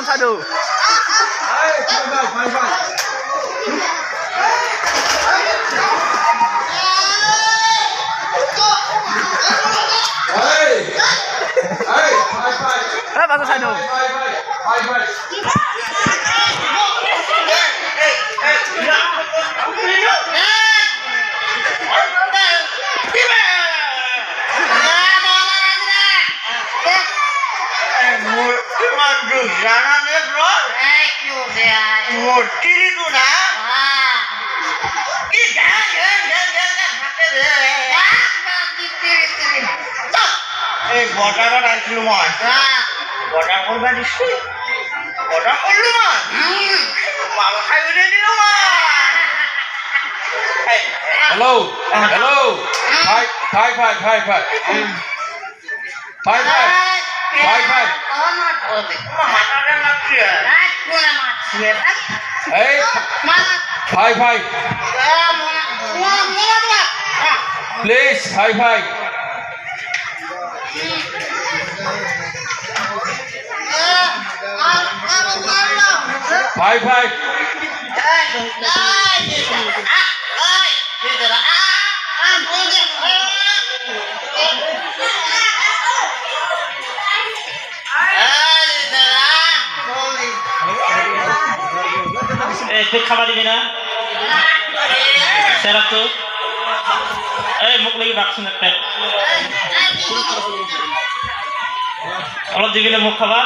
satu. Pasang satu. Hello, hello. Five. Hey, five. Please, five. Five. তুই খাবার দিবি না সেরা তো এই মুখ লাগি রাখছেন একটা অলপ দিবি না মুখ খাবার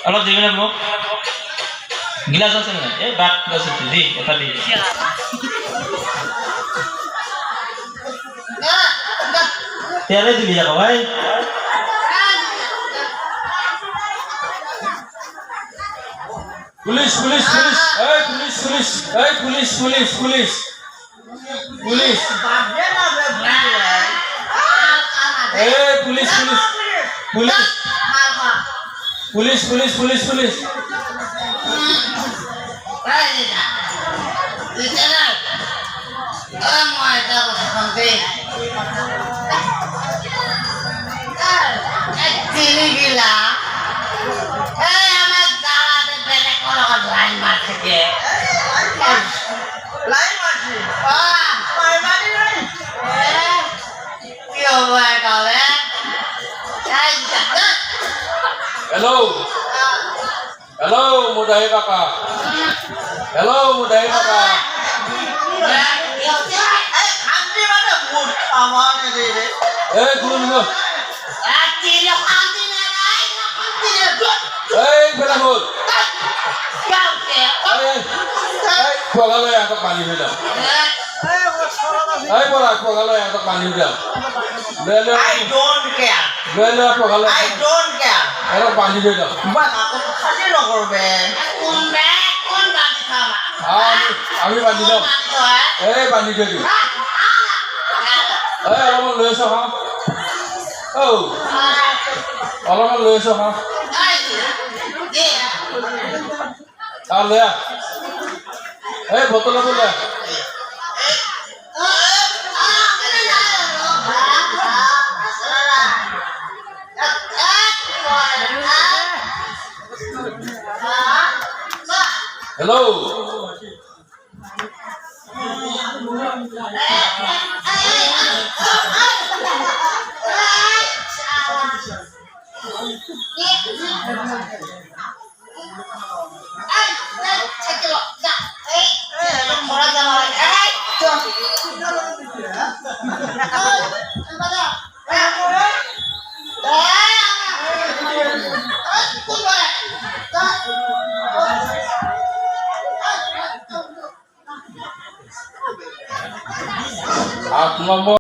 অলপ দিবি না মুখ গিলাস আছে না এ বাট গিলাস আছে দি এটা দি তেলে দিবি যাবো ভাই Police. Hey, police. Hey, police. Hello, Mudai Kakak. Dulu. Pelahut. Kalau yang tak panik dah. Kalau yang tak panik dah. I don't care. I don't care. Kalau panik dah. But aku kasih lo korban. Ami panik dah. Panik dah. Alamak lesa ha. Oh. Alamak lesa ha. Ya. Botol boleh. Hello. Aku